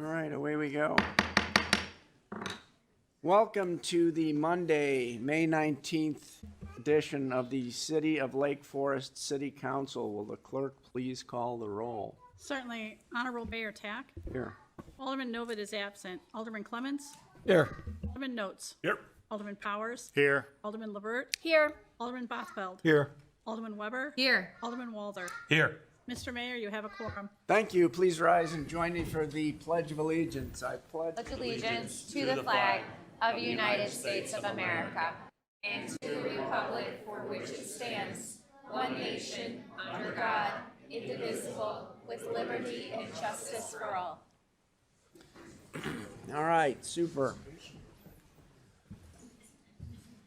All right, away we go. Welcome to the Monday, May 19th edition of the City of Lake Forest City Council. Will the clerk please call the roll? Certainly. Honorable Mayor Tack. Here. Alderman Novit is absent. Alderman Clements. Here. Alderman Notes. Here. Alderman Powers. Here. Alderman Levert. Here. Alderman Bothfeld. Here. Alderman Weber. Here. Alderman Walther. Here. Mr. Mayor, you have a quorum. Thank you. Please rise and join me for the Pledge of Allegiance. I pledge Pledge allegiance to the flag of the United States of America and to the republic for which it stands, one nation, under God, indivisible, with liberty and justice for all. All right, super.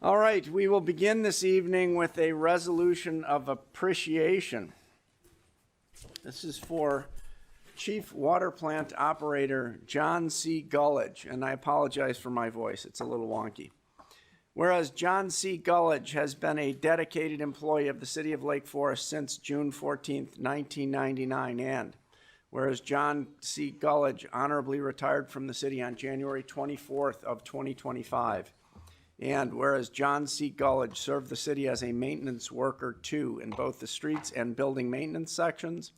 All right, we will begin this evening with a resolution of appreciation. This is for Chief Water Plant Operator John C. Gullidge, and I apologize for my voice, it's a little wonky. Whereas John C. Gullidge has been a dedicated employee of the City of Lake Forest since June 14th, 1999, and whereas John C. Gullidge honorably retired from the city on January 24th of 2025, and whereas John C. Gullidge served the city as a maintenance worker too in both the streets and building maintenance sections,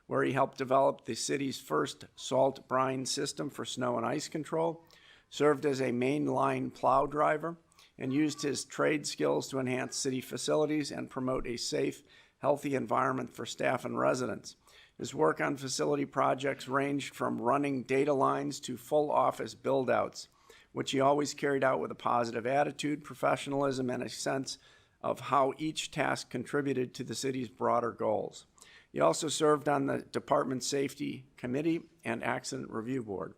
where he helped develop the city's first salt brine system for snow and ice control, served as a mainline plow driver, and used his trade skills to enhance city facilities and promote a safe, healthy environment for staff and residents. His work on facility projects ranged from running data lines to full office build-outs, which he always carried out with a positive attitude, professionalism, and a sense of how each task contributed to the city's broader goals. He also served on the Department Safety Committee and Accident Review Board.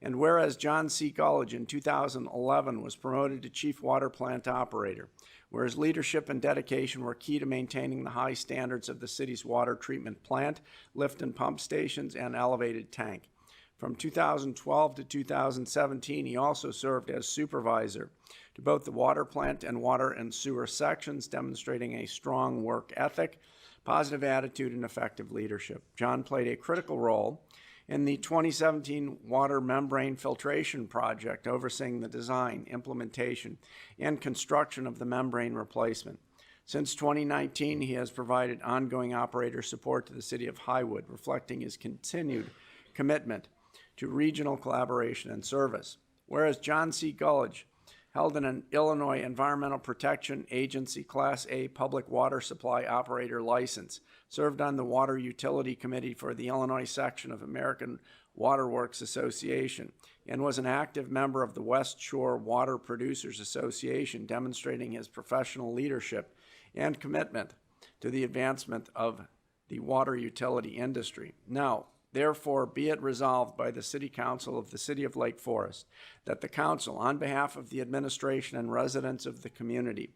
And whereas John C. Gullidge in 2011 was promoted to Chief Water Plant Operator, where his leadership and dedication were key to maintaining the high standards of the city's water treatment plant, lift and pump stations, and elevated tank. From 2012 to 2017, he also served as supervisor to both the water plant and water and sewer sections, demonstrating a strong work ethic, positive attitude, and effective leadership. John played a critical role in the 2017 water membrane filtration project, overseeing the design, implementation, and construction of the membrane replacement. Since 2019, he has provided ongoing operator support to the city of Highwood, reflecting his continued commitment to regional collaboration and service. Whereas John C. Gullidge held an Illinois Environmental Protection Agency Class A Public Water Supply Operator license, served on the Water Utility Committee for the Illinois section of American Water Works Association, and was an active member of the West Shore Water Producers Association, demonstrating his professional leadership and commitment to the advancement of the water utility industry. Now, therefore, be it resolved by the City Council of the City of Lake Forest that the Council, on behalf of the administration and residents of the community,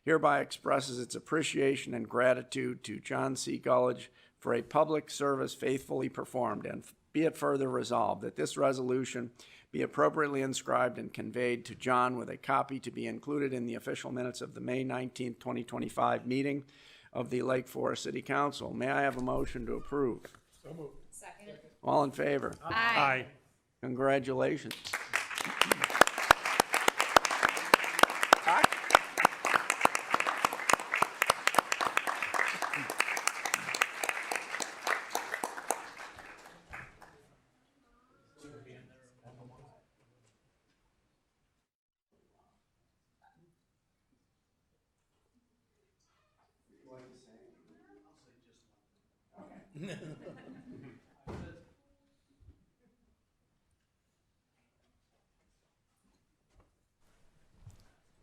hereby expresses its appreciation and gratitude to John C. Gullidge for a public service faithfully performed, and be it further resolved that this resolution be appropriately inscribed and conveyed to John, with a copy to be included in the official minutes of the May 19th, 2025 meeting of the Lake Forest City Council. May I have a motion to approve? So moved. Second. All in favor? Aye. Congratulations.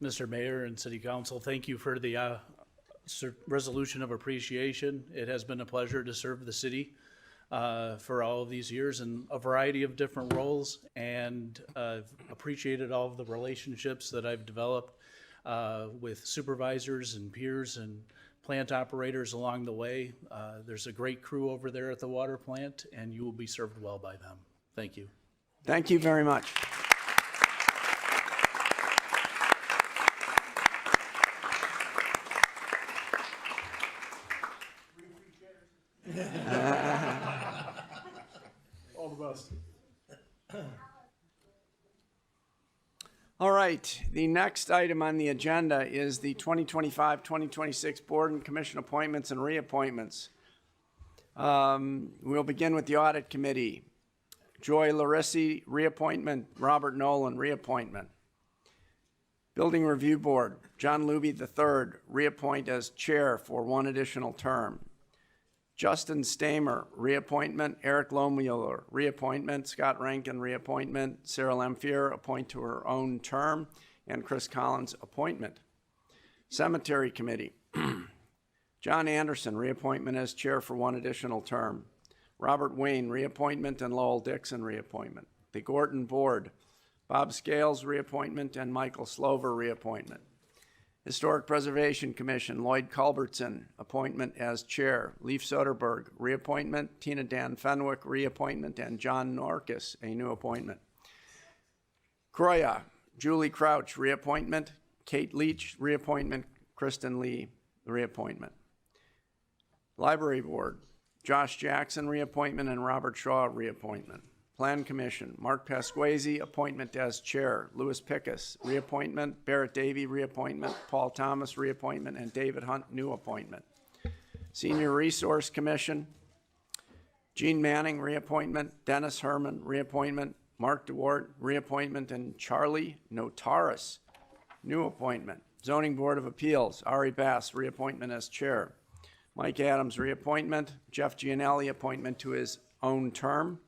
Mr. Mayor and City Council, thank you for the resolution of appreciation. It has been a pleasure to serve the city for all of these years in a variety of different roles, and I've appreciated all of the relationships that I've developed with supervisors and peers and plant operators along the way. There's a great crew over there at the water plant, and you will be served well by them. Thank you. Thank you very much. All the best. All right, the next item on the agenda is the 2025-2026 Board and Commission appointments and reappointments. We'll begin with the Audit Committee. Joy Larissi, reappointment. Robert Nolan, reappointment. Building Review Board, John Luby III, reappoint as chair for one additional term. Justin Stamer, reappointment. Eric Lohmueller, reappointment. Scott Rankin, reappointment. Sarah Lampier, appoint to her own term. And Chris Collins, appointment. Cemetery Committee, John Anderson, reappointment as chair for one additional term. Robert Wayne, reappointment, and Lowell Dixon, reappointment. The Gorton Board, Bob Scales, reappointment, and Michael Slover, reappointment. Historic Preservation Commission, Lloyd Culbertson, appointment as chair. Leif Soderberg, reappointment. Tina Dan Fenwick, reappointment, and John Norkus, a new appointment. Croya, Julie Crouch, reappointment. Kate Leach, reappointment. Kristen Lee, reappointment. Library Board, Josh Jackson, reappointment, and Robert Shaw, reappointment. Plan Commission, Mark Pasquazi, appointment as chair. Louis Pickus, reappointment. Barrett Davey, reappointment. Paul Thomas, reappointment, and David Hunt, new appointment. Senior Resource Commission, Gene Manning, reappointment. Dennis Herman, reappointment. Mark DeWart, reappointment, and Charlie Notaris, new appointment. Zoning Board of Appeals, Ari Bass, reappointment as chair. Mike Adams, reappointment. Jeff Gianelli, appointment to his own term.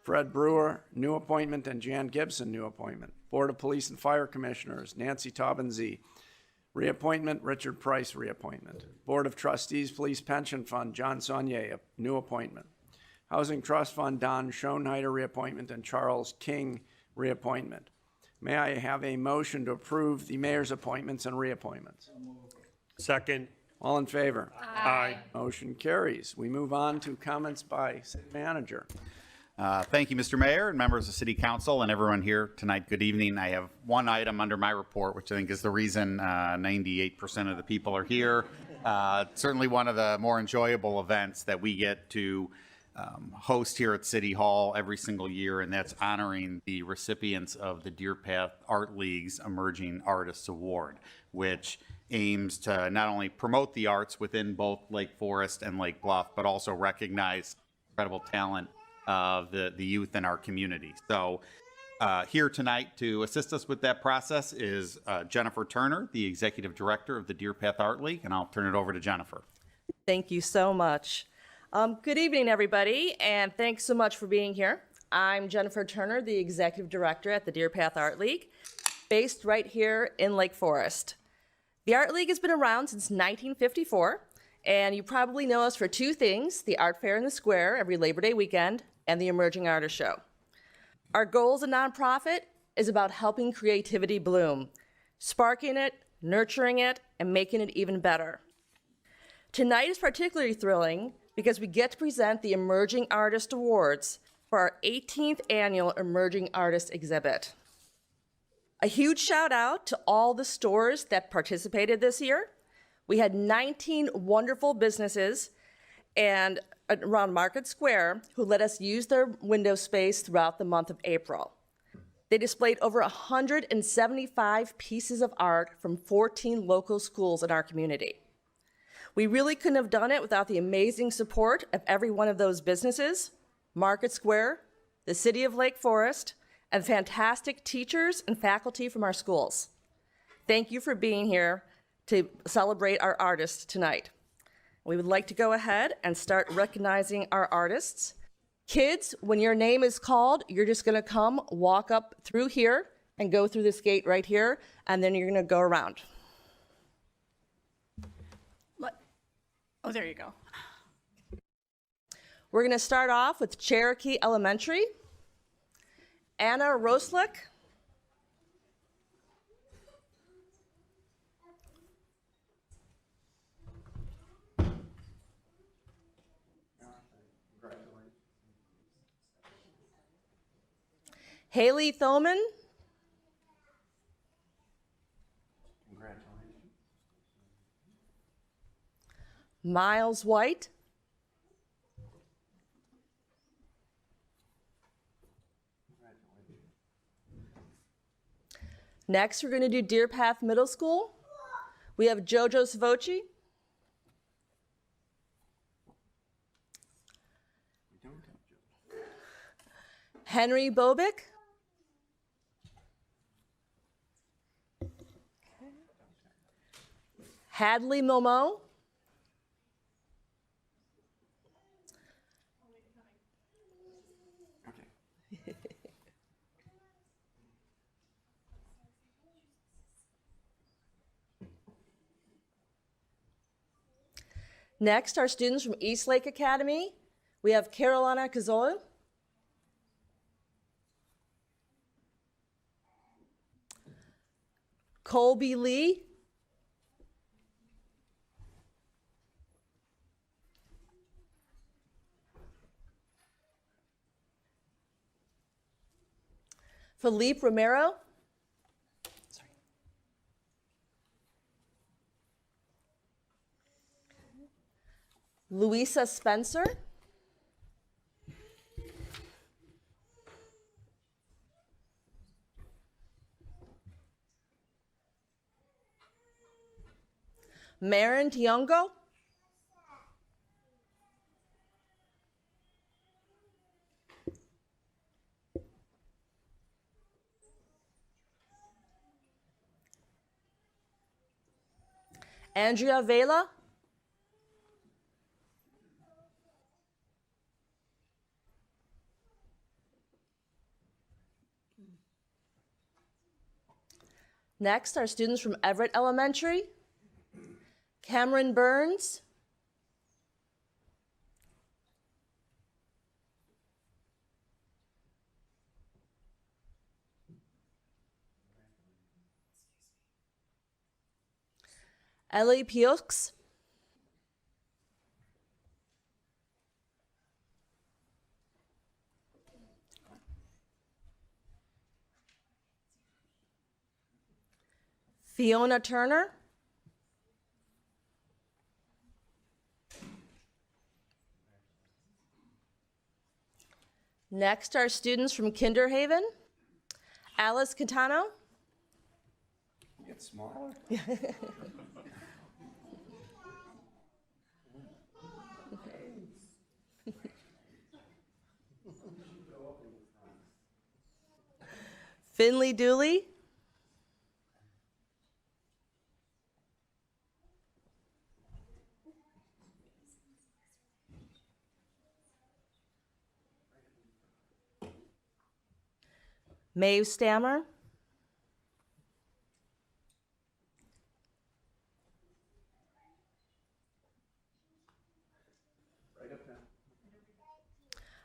Fred Brewer, new appointment, and Jan Gibson, new appointment. Board of Police and Fire Commissioners, Nancy Taubensee, reappointment. Richard Price, reappointment. Board of Trustees, Police Pension Fund, John Saunier, new appointment. Housing Trust Fund, Don Schoenheider, reappointment, and Charles King, reappointment. May I have a motion to approve the mayor's appointments and reappointments? Second. All in favor? Aye. Motion carries. We move on to comments by city manager. Thank you, Mr. Mayor and members of City Council and everyone here tonight. Good evening. I have one item under my report, which I think is the reason 98% of the people are here. Certainly one of the more enjoyable events that we get to host here at City Hall every single year, and that's honoring the recipients of the Deer Path Art League's Emerging Artists Award, which aims to not only promote the arts within both Lake Forest and Lake Bluff, but also recognize incredible talent of the youth in our community. So here tonight to assist us with that process is Jennifer Turner, the Executive Director of the Deer Path Art League, and I'll turn it over to Jennifer. Thank you so much. Good evening, everybody, and thanks so much for being here. I'm Jennifer Turner, the Executive Director at the Deer Path Art League, based right here in Lake Forest. The Art League has been around since 1954, and you probably know us for two things: the Art Fair in the Square every Labor Day weekend, and the Emerging Artist Show. Our goal as a nonprofit is about helping creativity bloom, sparking it, nurturing it, and making it even better. Tonight is particularly thrilling because we get to present the Emerging Artist Awards for our 18th annual Emerging Artist exhibit. A huge shout out to all the stores that participated this year. We had 19 wonderful businesses and around Market Square who let us use their window space throughout the month of April. They displayed over 175 pieces of art from 14 local schools in our community. We really couldn't have done it without the amazing support of every one of those businesses, Market Square, the City of Lake Forest, and fantastic teachers and faculty from our schools. Thank you for being here to celebrate our artists tonight. We would like to go ahead and start recognizing our artists. Kids, when your name is called, you're just gonna come, walk up through here, and go through this gate right here, and then you're gonna go around. Oh, there you go. We're gonna start off with Cherokee Elementary. Anna Roslick. Haley Thoman. Miles White. Next, we're going to do Deer Path Middle School. We have Jojo Savoci. Henry Bobick. Hadley Momo. Next, our students from Eastlake Academy. We have Carolina Cazola. Colby Lee. Felipe Romero. Sorry. Louisa Spencer. Marin Tiongo. Andrea Vela. Next, our students from Everett Elementary. Cameron Burns. Ellie Pioux. Fiona Turner. Next, our students from Kinderhaven. Alice Catano. Get smaller. Finley Dooley. Maeve Stammer.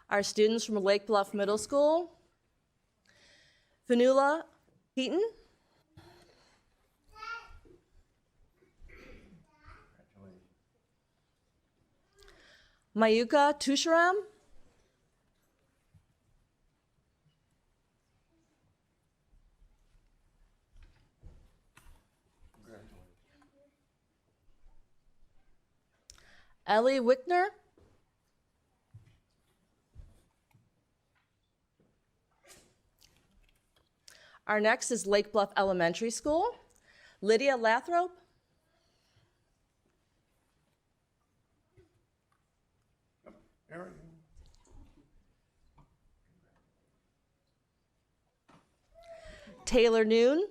Our students from Lake Bluff Middle School. Vanula Heaton. Mayuka Tusharam. Ellie Wickner. Our next is Lake Bluff Elementary School. Lydia Lathrop. Aaron. Taylor Noon.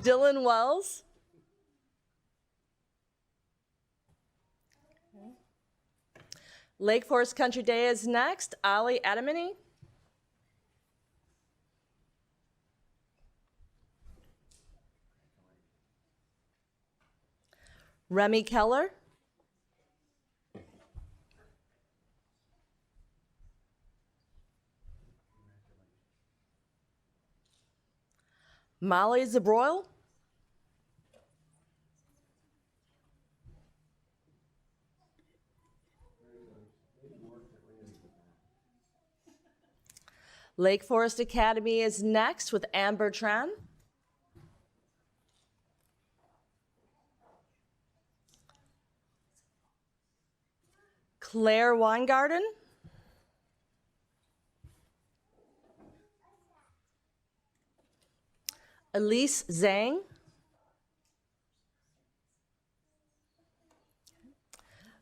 Dylan Wells. Lake Forest Country Day is next. Ollie Adamany. Remy Keller. Molly Zabroil. Lake Forest Academy is next with Amber Tran. Claire Weingarten. Elise Zhang.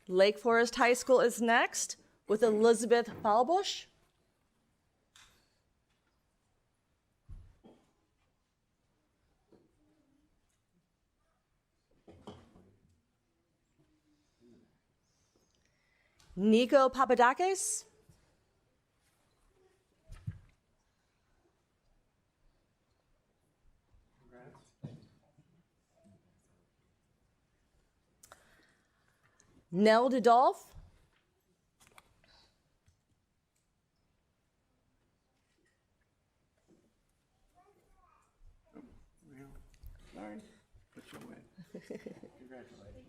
Lake Forest High School is next with Elizabeth Falbush. Nico Papadakis. Nell Dudolph. Lauren, put you away. Congratulations.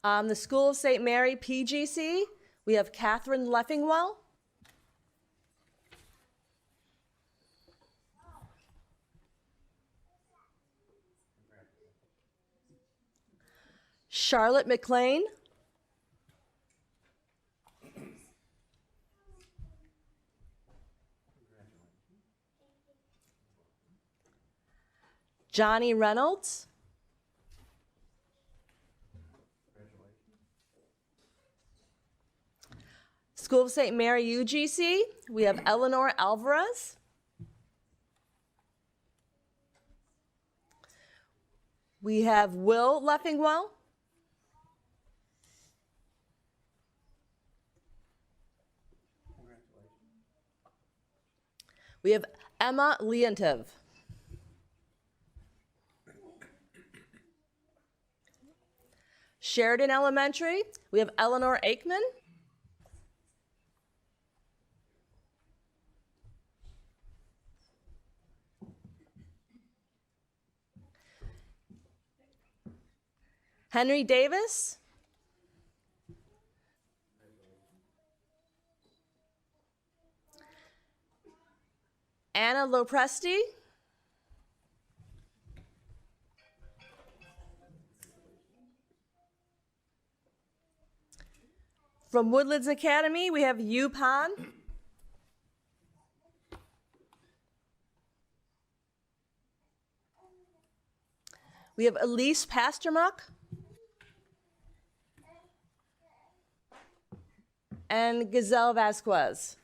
The School of St. Mary PGC, we have Catherine Leffingwell. Charlotte McLean. Johnny Reynolds. School of St. Mary UGC, we have Eleanor Alvarez. We have Will Leffingwell. We have Emma Leontov. Sheridan Elementary, we have Eleanor Aikman. Henry Davis. Anna Lopresti. From Woodlands Academy, we have Yu Pan. We have Elise Pastermuck. And Gazelle Vasquez.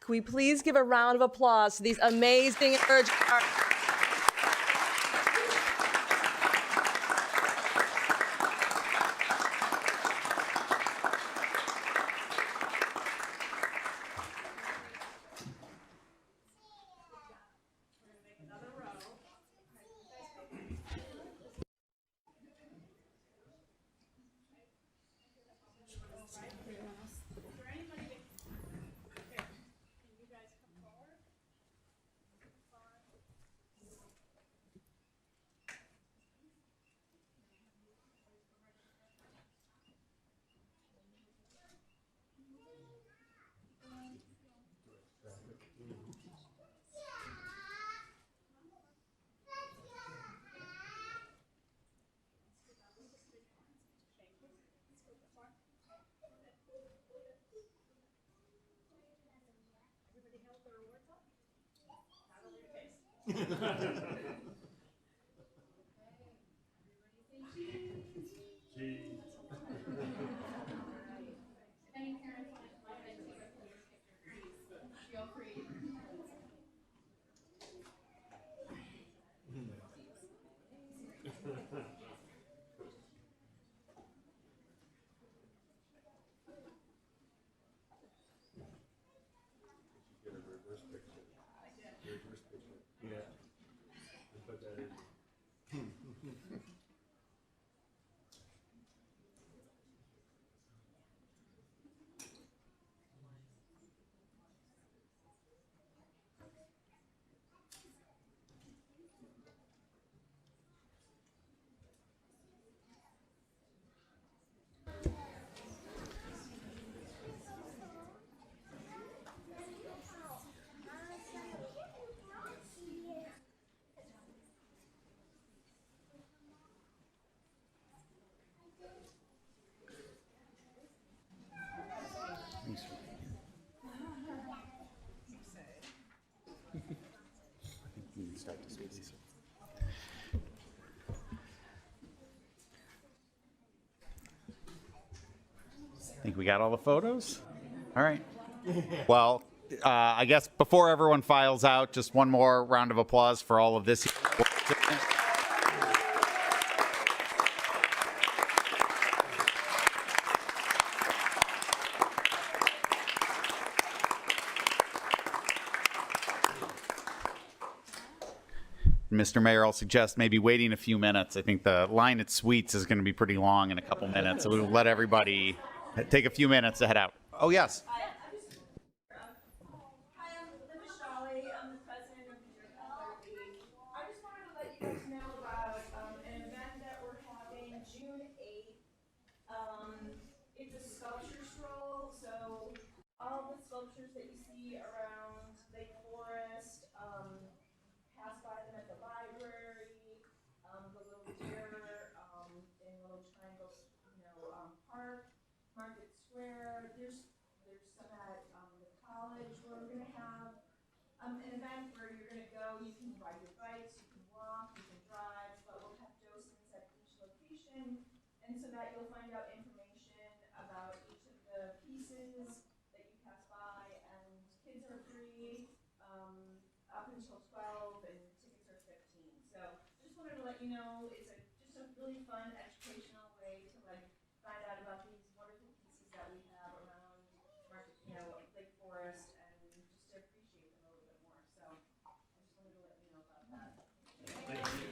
Can we please give a round of applause to these amazing encouraging partners? think we got all the photos. All right. Well, I guess before everyone files out, just one more round of applause for all of this. Mr. Mayor, I'll suggest maybe waiting a few minutes. I think the line at Sweets is going to be pretty long in a couple minutes, so we'll let everybody take a few minutes to head out. Oh, yes. Hi, I'm Linda Shawley. I'm the president of the Deer Path Art League. I just wanted to let you guys know about an event that we're having June 8th. It's a sculpture stroll, so all the sculptures that you see around Lake Forest, pass by them at the library, the little deer, in Little Triangle, Park, Market Square. There's some at the college where we're gonna have an event where you're gonna go. You can ride your bikes, you can walk, you can drive, but we'll have docents at each location, and so that you'll find out information about each of the pieces that you pass by. And kids are free up until 12, and tickets are 15. So just wanted to let you know it's just a really fun educational way to find out about these wonderful pieces that we have around Lake Forest, and just to appreciate them a little bit more. So I just wanted to let you know about that. Thank you.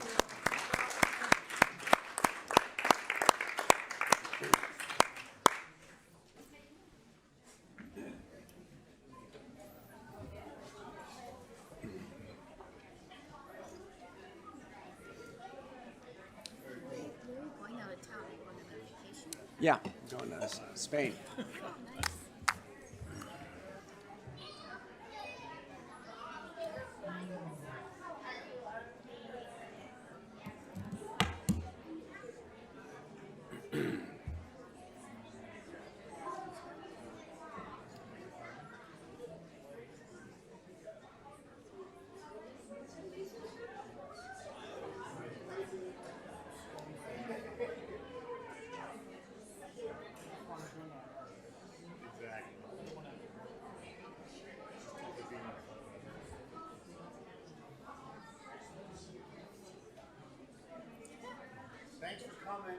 Going out of town, going on vacation. Yeah, going to Spain. Thanks for coming.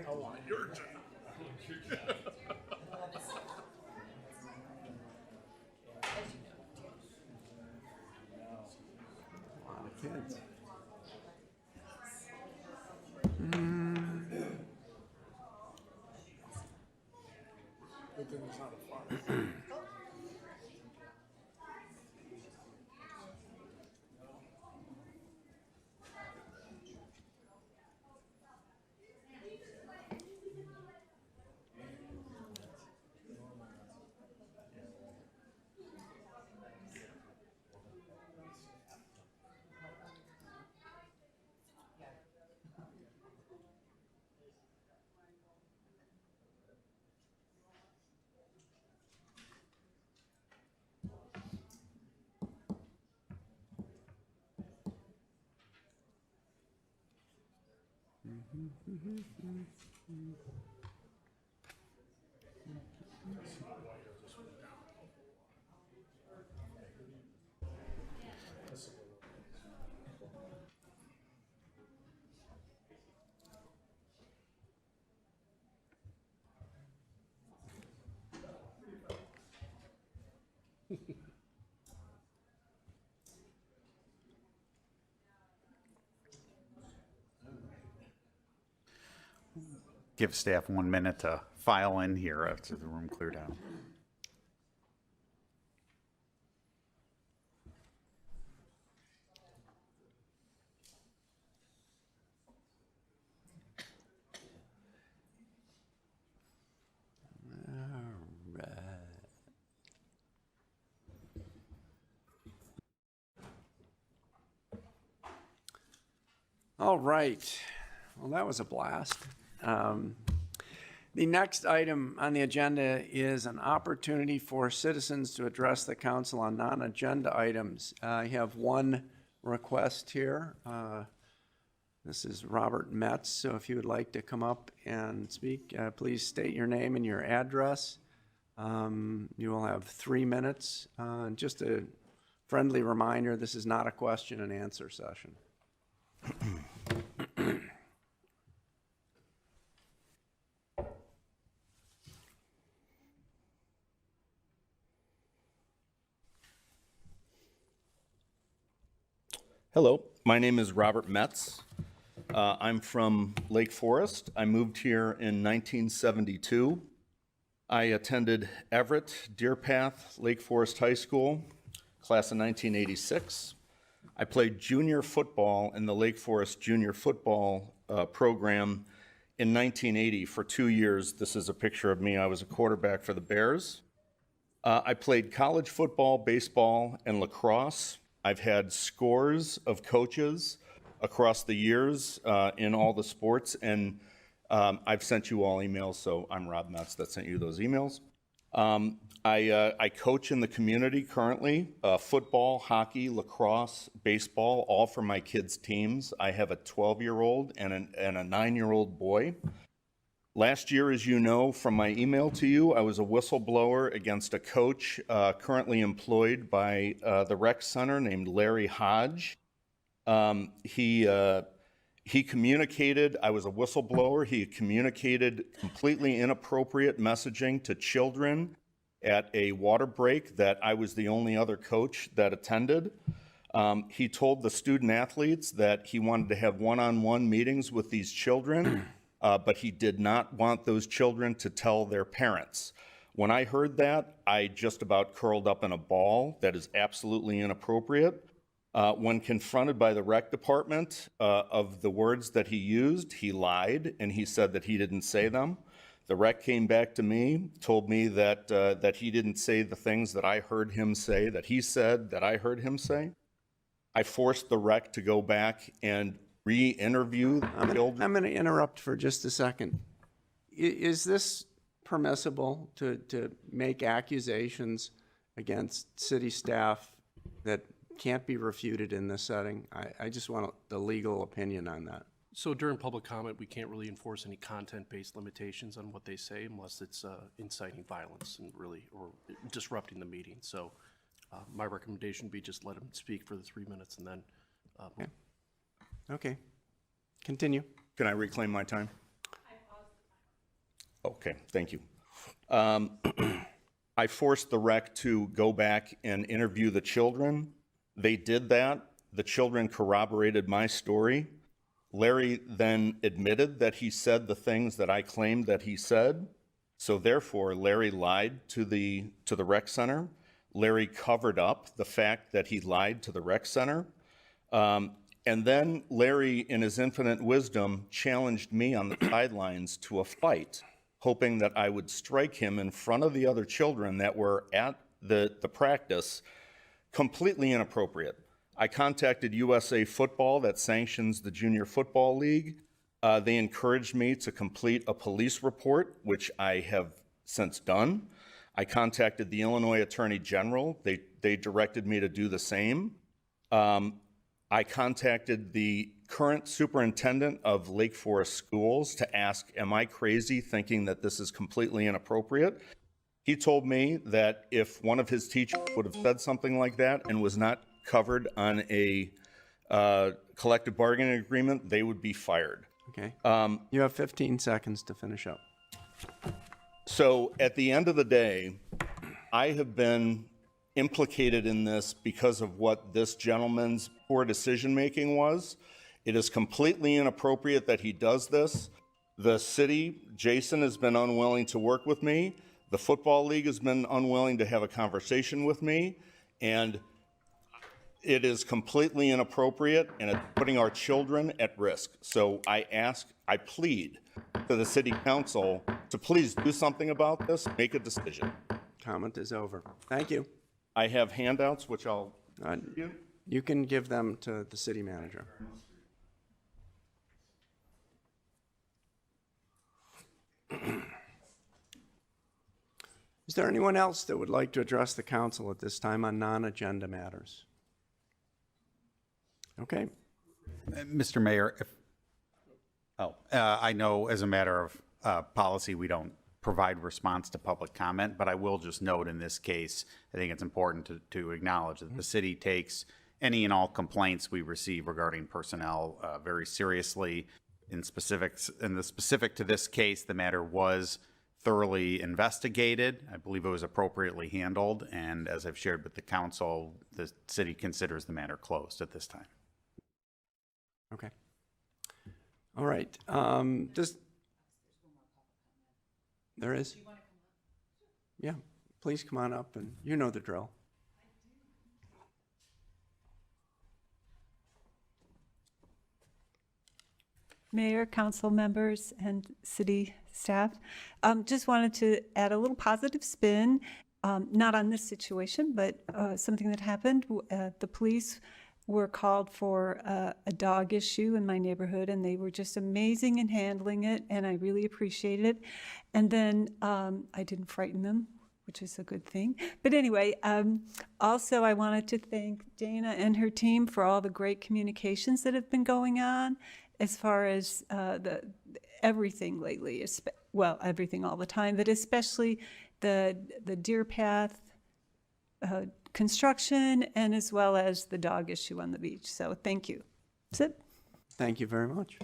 A lot of kids. Give staff 1 minute to file in here after the room cleared out. All right. Well, that was a blast. The next item on the agenda is an opportunity for citizens to address the council on non-agenda items. I have one request here. This is Robert Metz, so if you would like to come up and speak, please state your name and your address. You will have 3 minutes. Just a friendly reminder, this is not a question and answer session. Hello, my name is Robert Metz. I'm from Lake Forest. I moved here in 1972. I attended Everett, Deer Path, Lake Forest High School, class of 1986. I played junior football in the Lake Forest junior football program in 1980 for 2 years. This is a picture of me. I was a quarterback for the Bears. I played college football, baseball, and lacrosse. I've had scores of coaches across the years in all the sports, and I've sent you all emails, so I'm Rob Metz that sent you those emails. I coach in the community currently, football, hockey, lacrosse, baseball, all for my kids' teams. I have a 12-year-old and a 9-year-old boy. Last year, as you know from my email to you, I was a whistleblower against a coach currently employed by the rec center named Larry Hodge. He communicated, I was a whistleblower, he communicated completely inappropriate messaging to children at a water break that I was the only other coach that attended. He told the student athletes that he wanted to have one-on-one meetings with these children, but he did not want those children to tell their parents. When I heard that, I just about curled up in a ball. That is absolutely inappropriate. When confronted by the rec department of the words that he used, he lied and he said that he didn't say them. The rec came back to me, told me that that he didn't say the things that I heard him say, that he said that I heard him say. I forced the rec to go back and re-interview the children. I'm going to interrupt for just a second. Is this permissible to make accusations against city staff that can't be refuted in this setting? I just want the legal opinion on that. So during public comment, we can't really enforce any content-based limitations on what they say unless it's inciting violence and really, or disrupting the meeting. So my recommendation would be just let them speak for the 3 minutes and then. Okay, continue. Can I reclaim my time? Okay, thank you. I forced the rec to go back and interview the children. They did that. The children corroborated my story. Larry then admitted that he said the things that I claimed that he said. So therefore, Larry lied to the rec center. Larry covered up the fact that he lied to the rec center. And then Larry, in his infinite wisdom, challenged me on the sidelines to a fight, hoping that I would strike him in front of the other children that were at the practice. Completely inappropriate. I contacted USA Football that sanctions the Junior Football League. They encouraged me to complete a police report, which I have since done. I contacted the Illinois Attorney General. They directed me to do the same. I contacted the current superintendent of Lake Forest Schools to ask, am I crazy thinking that this is completely inappropriate? He told me that if one of his teachers would have said something like that and was not covered on a collective bargaining agreement, they would be fired. Okay. You have 15 seconds to finish up. So at the end of the day, I have been implicated in this because of what this gentleman's poor decision-making was. It is completely inappropriate that he does this. The city, Jason, has been unwilling to work with me. The Football League has been unwilling to have a conversation with me. And it is completely inappropriate and it's putting our children at risk. So I plead to the city council to please do something about this, make a decision. Comment is over. Thank you. I have handouts, which I'll give you. You can give them to the city manager. Is there anyone else that would like to address the council at this time on non-agenda matters? Okay. Mr. Mayor, I know as a matter of policy, we don't provide response to public comment, but I will just note in this case, I think it's important to acknowledge that the city takes any and all complaints we receive regarding personnel very seriously. In the specific to this case, the matter was thoroughly investigated. I believe it was appropriately handled, and as I've shared with the council, the city considers the matter closed at this time. Okay. All right. There is? Yeah, please come on up, and you know the drill. Mayor, council members, and city staff. Just wanted to add a little positive spin, not on this situation, but something that happened. The police were called for a dog issue in my neighborhood, and they were just amazing in handling it, and I really appreciated it. And then I didn't frighten them, which is a good thing. But anyway, also I wanted to thank Dana and her team for all the great communications that have been going on as far as everything lately, well, everything all the time, but especially the Deer Path construction, and as well as the dog issue on the beach. So thank you. That's it. Thank you very much.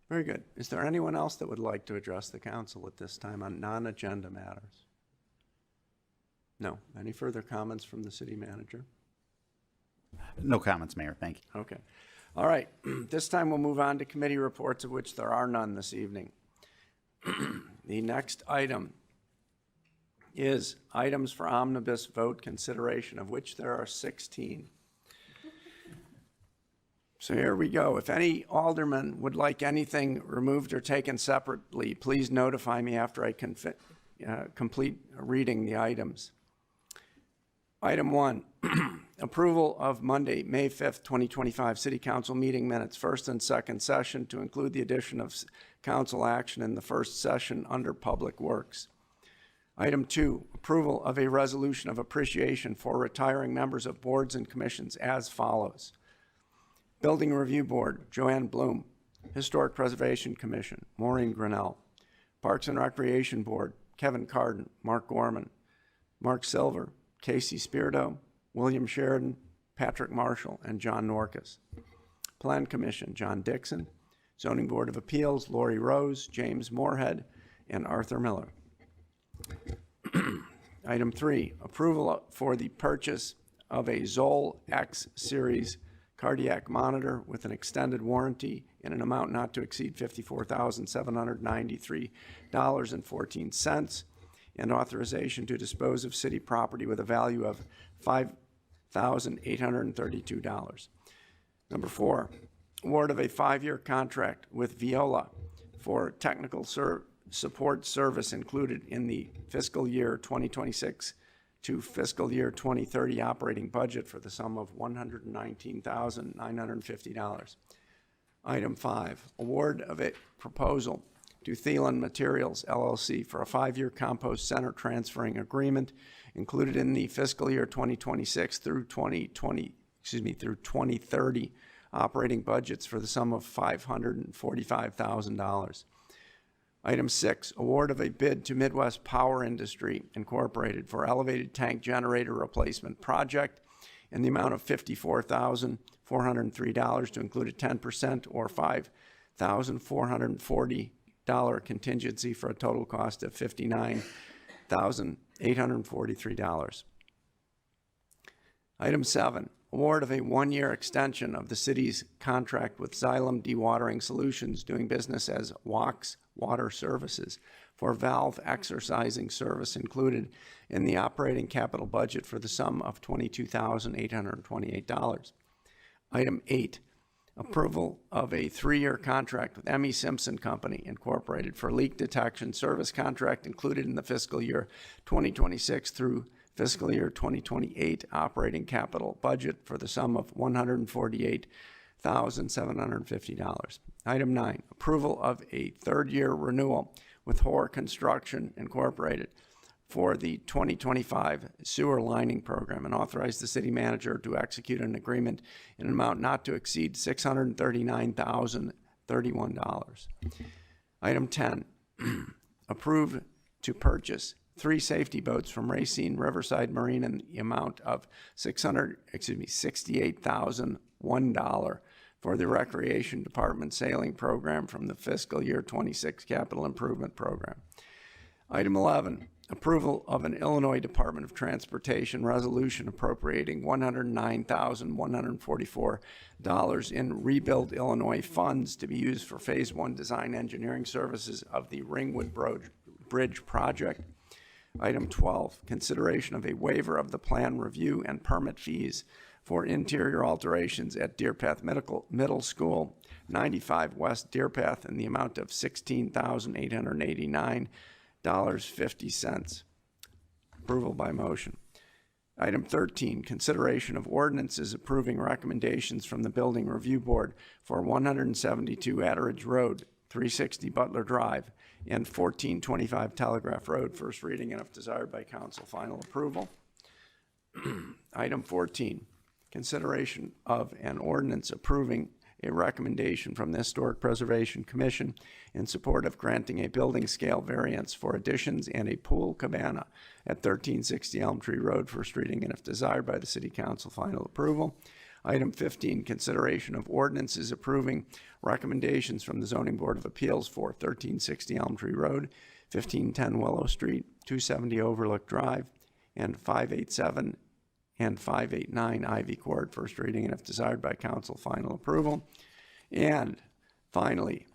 Very good. Is there anyone else that would like to address the council at this time on non-agenda matters? No. Any further comments from the city manager? No comments, Mayor. Thank you. Okay. All right. This time we'll move on to committee reports, of which there are none this evening. The next item is items for omnibus vote consideration, of which there are 16. So here we go. If any alderman would like anything removed or taken separately, please notify me after I complete reading the items. Item 1, approval of Monday, May 5th, 2025 City Council meeting minutes, first and second session, to include the addition of council action in the first session under Public Works. Item 2, approval of a resolution of appreciation for retiring members of boards and commissions as follows. Building Review Board, Joanne Bloom. Historic Preservation Commission, Maureen Grinnell. Parks and Recreation Board, Kevin Carden, Mark Gorman, Mark Silver, Casey Spirito, William Sheridan, Patrick Marshall, and John Norcus. Plan Commission, John Dixon. Zoning Board of Appeals, Lori Rose, James Moorhead, and Arthur Miller. Item 3, approval for the purchase of a Zoll X Series cardiac monitor with an extended warranty in an amount not to exceed $54,793.14, and authorization to dispose of city property with a value of $5,832. Number 4, award of a 5-year contract with Viola for technical support service included in the fiscal year 2026 to fiscal year 2030 operating budget for the sum of $119,950. Item 5, award of a proposal to Thielen Materials LLC for a 5-year compost center transferring agreement included in the fiscal year 2026 through 2030 operating budgets for the sum of $545,000. Item 6, award of a bid to Midwest Power Industry Incorporated for elevated tank generator replacement project in the amount of $54,403 to include a 10% or $5,440 contingency for a total cost of $59,843. Item 7, award of a 1-year extension of the city's contract with Xylem Dewatering Solutions doing business as WOX Water Services for valve exercising service included in the operating capital budget for the sum of $22,828. Item 8, approval of a 3-year contract with M.E. Simpson Company Incorporated for leak detection service contract included in the fiscal year 2026 through fiscal year 2028 operating capital budget for the sum of $148,750. Item 9, approval of a 3rd-year renewal with Hoare Construction Incorporated for the 2025 sewer lining program and authorize the city manager to execute an agreement in an amount not to exceed $639,031. Item 10, approve to purchase 3 safety boats from Racine Riverside Marine in the amount of $68,001 for the Recreation Department sailing program from the fiscal year 26 capital improvement program. Item 11, approval of an Illinois Department of Transportation resolution appropriating $109,144 in Rebuild Illinois funds to be used for Phase 1 design engineering services of the Ringwood Bridge project. Item 12, consideration of a waiver of the plan review and permit fees for interior alterations at Deer Path Middle School, 95 West Deer Path, in the amount of $16,889.50. Approval by motion. Item 13, consideration of ordinances approving recommendations from the Building Review Board for 172 Atteridge Road, 360 Butler Drive, and 1425 Telegraph Road. First reading and if desired by council, final approval. Item 14, consideration of an ordinance approving a recommendation from the Historic Preservation Commission in support of granting a building scale variance for additions and a pool cabana at 1360 Elm Tree Road. First reading and if desired by the city council, final approval. Item 15, consideration of ordinances approving recommendations from the Zoning Board of Appeals for 1360 Elm Tree Road, 1510 Willow Street, 270 Overlook Drive, and 587 and 589 Ivy Court. First reading and if desired by council, final approval. And finally,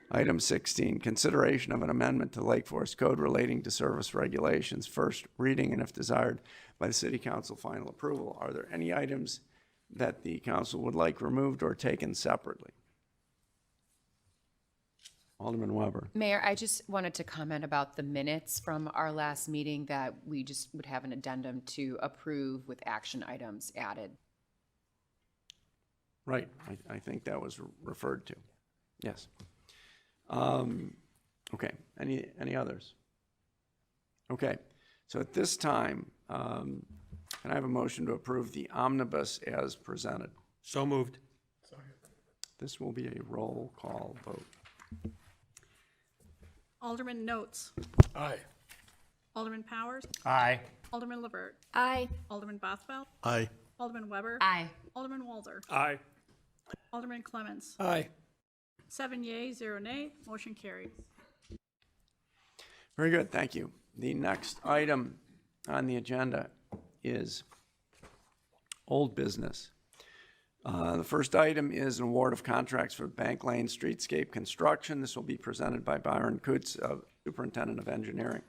item 16, consideration of an amendment to Lake Forest Code relating to service regulations. First reading and if desired by the city council, final approval. Are there any items that the council would like removed or taken separately? Alderman Weber. Mayor, I just wanted to comment about the minutes from our last meeting that we just would have an addendum to approve with action items added. Right, I think that was referred to. Yes. Okay, any others? Okay, so at this time, can I have a motion to approve the omnibus as presented? So moved. This will be a roll call vote. Alderman Notes. Aye. Alderman Powers. Aye. Alderman Levert. Aye. Alderman Bothfeld. Aye. Alderman Weber. Aye. Alderman Walzer. Aye. Alderman Clements. Aye. 7 yea, 0 nay. Motion carries. Very good, thank you. The next item on the agenda is old business. The first item is an award of contracts for Bank Lane Streetscape Construction. This will be presented by Byron Kutz, Superintendent of Engineering.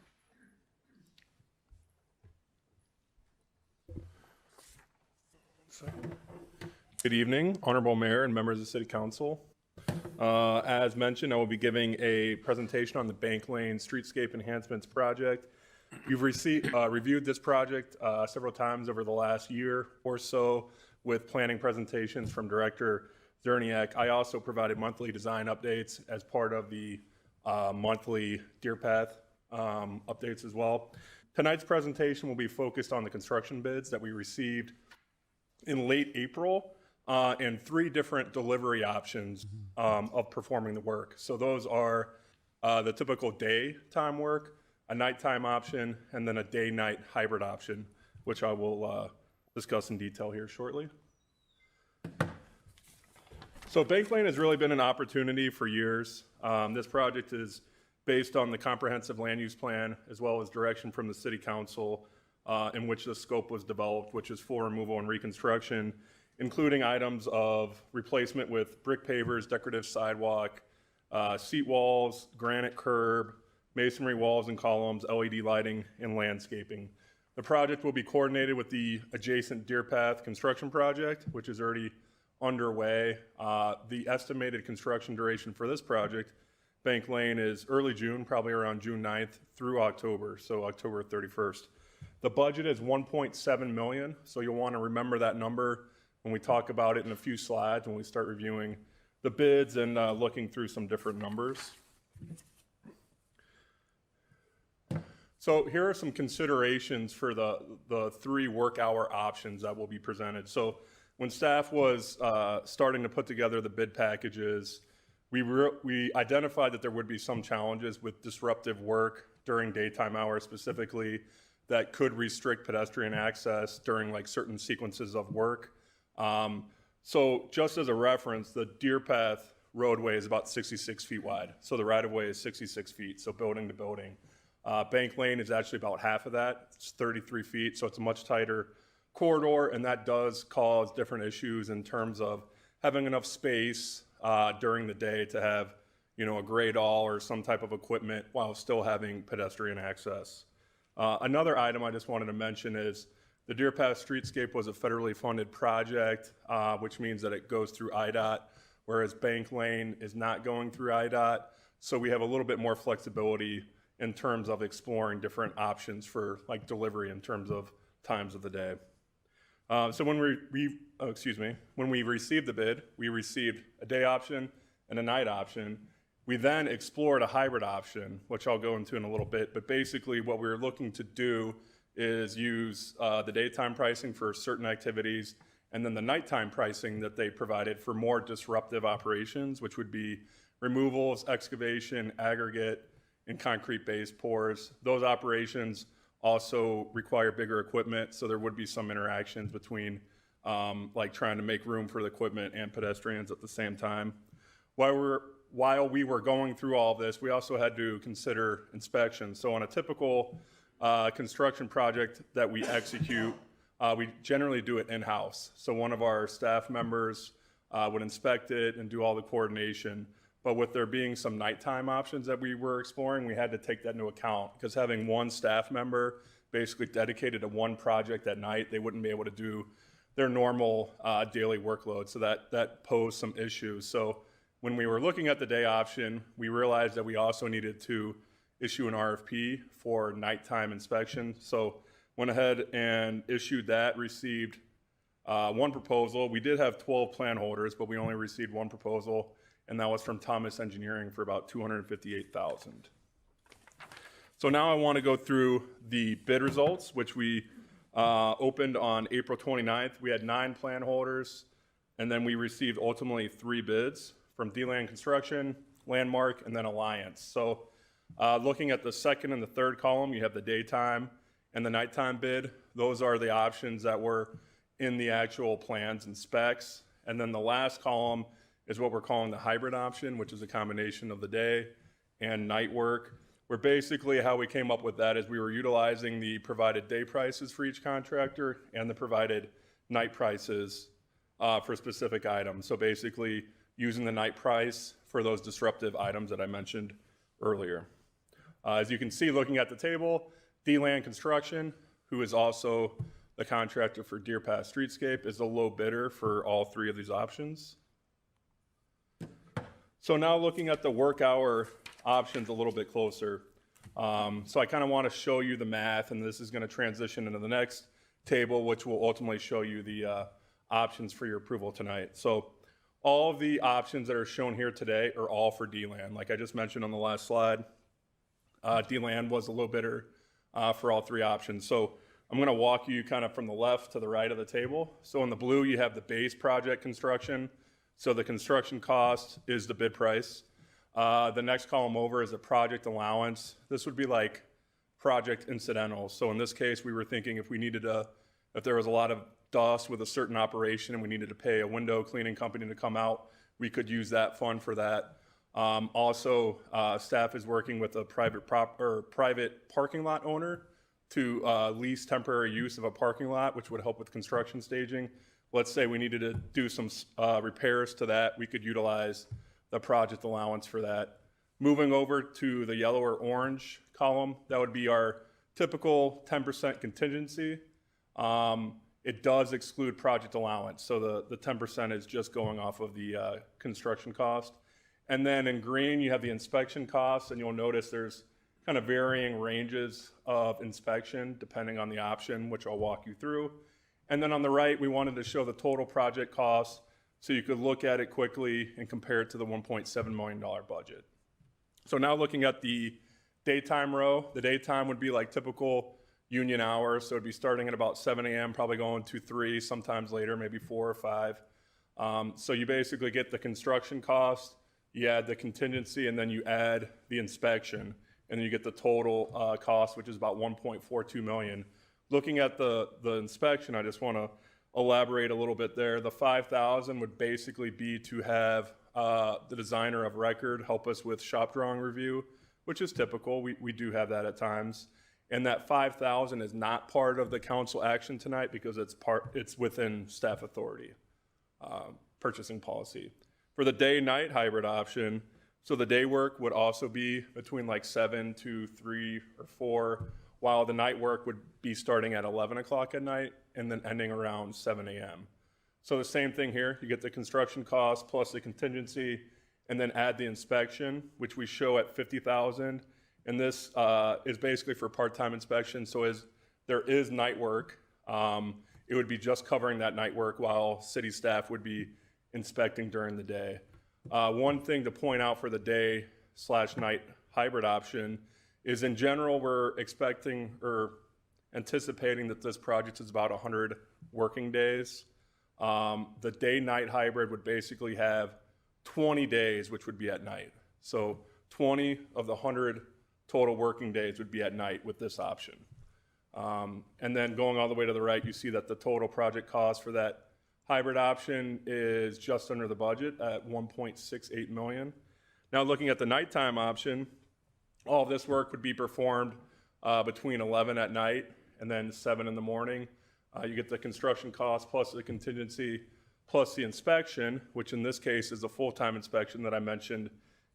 Good evening, Honorable Mayor and members of the City Council. As mentioned, I will be giving a presentation on the Bank Lane Streetscape Enhancements Project. You've reviewed this project several times over the last year or so with planning presentations from Director Zerniak. I also provided monthly design updates as part of the monthly Deer Path updates as well. Tonight's presentation will be focused on the construction bids that we received in late April and 3 different delivery options of performing the work. So those are the typical daytime work, a nighttime option, and then a day-night hybrid option, which I will discuss in detail here shortly. So Bank Lane has really been an opportunity for years. This project is based on the comprehensive land use plan as well as direction from the City Council in which the scope was developed, which is for removal and reconstruction, including items of replacement with brick pavers, decorative sidewalk, seat walls, granite curb, masonry walls and columns, LED lighting, and landscaping. The project will be coordinated with the adjacent Deer Path construction project, which is already underway. The estimated construction duration for this project, Bank Lane, is early June, probably around June 9th through October, so October 31st. The budget is 1.7 million, so you'll want to remember that number when we talk about it in a few slides, when we start reviewing the bids and looking through some different numbers. So here are some considerations for the 3 work hour options that will be presented. So when staff was starting to put together the bid packages, we identified that there would be some challenges with disruptive work during daytime hours specifically that could restrict pedestrian access during like certain sequences of work. So just as a reference, the Deer Path roadway is about 66 feet wide. So the right-of-way is 66 feet, so building to building. Bank Lane is actually about half of that. It's 33 feet, so it's a much tighter corridor, and that does cause different issues in terms of having enough space during the day to have, you know, a grade all or some type of equipment while still having pedestrian access. Another item I just wanted to mention is the Deer Path Streetscape was a federally funded project, which means that it goes through IDOT, whereas Bank Lane is not going through IDOT. So we have a little bit more flexibility in terms of exploring different options for like delivery in terms of times of the day. So when we received the bid, we received a day option and a night option. We then explored a hybrid option, which I'll go into in a little bit, but basically what we were looking to do is use the daytime pricing for certain activities and then the nighttime pricing that they provided for more disruptive operations, which would be removals, excavation, aggregate, and concrete base pours. Those operations also require bigger equipment, so there would be some interactions between like trying to make room for the equipment and pedestrians at the same time. While we were going through all of this, we also had to consider inspections. So on a typical construction project that we execute, we generally do it in-house. So one of our staff members would inspect it and do all the coordination. But with there being some nighttime options that we were exploring, we had to take that into account because having one staff member basically dedicated to one project at night, they wouldn't be able to do their normal daily workload. So that posed some issues. So when we were looking at the day option, we realized that we also needed to issue an RFP for nighttime inspection. So went ahead and issued that, received one proposal. We did have 12 plan holders, but we only received one proposal, and that was from Thomas Engineering for about $258,000. So now I want to go through the bid results, which we opened on April 29th. We had 9 plan holders, and then we received ultimately 3 bids from D-Land Construction, Landmark, and then Alliance. So looking at the second and the third column, you have the daytime and the nighttime bid. Those are the options that were in the actual plans and specs. And then the last column is what we're calling the hybrid option, which is a combination of the day and night work. Where basically how we came up with that is we were utilizing the provided day prices for each contractor and the provided night prices for specific items. So basically using the night price for those disruptive items that I mentioned earlier. As you can see, looking at the table, D-Land Construction, who is also the contractor for Deer Path Streetscape, is the low bidder for all 3 of these options. So now looking at the work hour options a little bit closer. So I kind of want to show you the math, and this is going to transition into the next table, which will ultimately show you the options for your approval tonight. So all of the options that are shown here today are all for D-Land. Like I just mentioned on the last slide, D-Land was a low bidder for all 3 options. So I'm going to walk you kind of from the left to the right of the table. So in the blue, you have the base project construction. So the construction cost is the bid price. The next column over is a project allowance. This would be like project incidentals. So in this case, we were thinking if there was a lot of dust with a certain operation and we needed to pay a window cleaning company to come out, we could use that fund for that. Also, staff is working with a private parking lot owner to lease temporary use of a parking lot, which would help with construction staging. Let's say we needed to do some repairs to that, we could utilize the project allowance for that. Moving over to the yellow or orange column, that would be our typical 10% contingency. it does exclude project allowance. So the 10% is just going off of the construction cost. And then in green, you have the inspection costs, and you'll notice there's kind of varying ranges of inspection depending on the option, which I'll walk you through. And then on the right, we wanted to show the total project cost so you could look at it quickly and compare it to the $1.7 million budget. So now looking at the daytime row, the daytime would be like typical union hours. So it'd be starting at about 7 a.m., probably going to 3, sometimes later, maybe 4 or 5. So you basically get the construction cost, you add the contingency, and then you add the inspection, and then you get the total cost, which is about $1.42 million. Looking at the inspection, I just want to elaborate a little bit there. The $5,000 would basically be to have the designer of record help us with shop drawing review, which is typical. We do have that at times. And that $5,000 is not part of the council action tonight because it's within staff authority, purchasing policy. For the day-night hybrid option, so the day work would also be between like 7 to 3 or 4, while the night work would be starting at 11 o'clock at night and then ending around 7 a.m. So the same thing here, you get the construction cost plus the contingency, and then add the inspection, which we show at $50,000. And this is basically for part-time inspection. So as there is night work, it would be just covering that night work while city staff would be inspecting during the day. One thing to point out for the day/night hybrid option is in general, we're expecting or anticipating that this project is about 100 working days. The day-night hybrid would basically have 20 days, which would be at night. So 20 of the 100 total working days would be at night with this option. And then going all the way to the right, you see that the total project cost for that hybrid option is just under the budget at $1.68 million. Now looking at the nighttime option, all of this work would be performed between 11 at night and then 7 in the morning. You get the construction cost plus the contingency plus the inspection, which in this case is a full-time inspection that I mentioned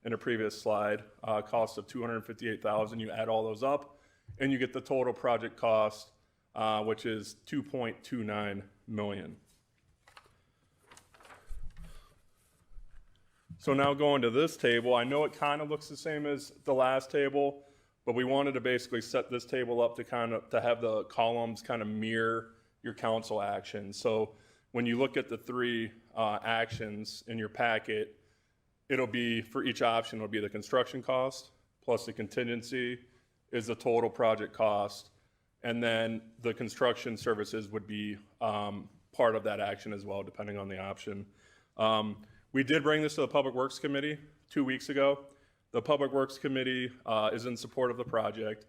in a previous slide, cost of $258,000. You add all those up and you get the total project cost, which is $2.29 million. So now going to this table, I know it kind of looks the same as the last table, but we wanted to basically set this table up to have the columns kind of mirror your council actions. So when you look at the 3 actions in your packet, it'll be, for each option, it'll be the construction cost plus the contingency is the total project cost, and then the construction services would be part of that action as well, depending on the option. We did bring this to the Public Works Committee 2 weeks ago. The Public Works Committee is in support of the project.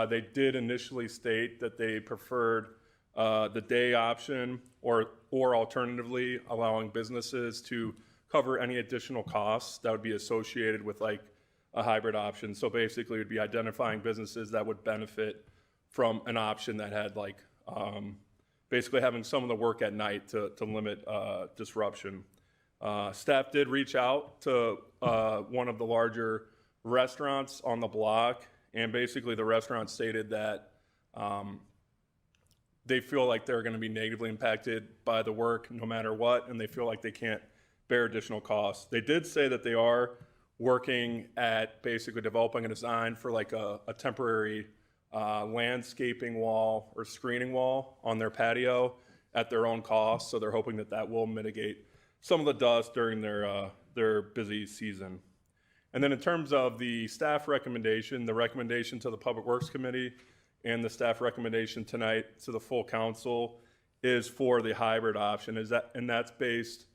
They did initially state that they preferred the day option or alternatively allowing businesses to cover any additional costs that would be associated with like a hybrid option. So basically it would be identifying businesses that would benefit from an option that had like basically having some of the work at night to limit disruption. Staff did reach out to one of the larger restaurants on the block, and basically the restaurant stated that they feel like they're going to be negatively impacted by the work no matter what, and they feel like they can't bear additional costs. They did say that they are working at basically developing a design for like a temporary landscaping wall or screening wall on their patio at their own cost, so they're hoping that that will mitigate some of the dust during their busy season. And then in terms of the staff recommendation, the recommendation to the Public Works Committee and the staff recommendation tonight to the full council is for the hybrid option. And that's based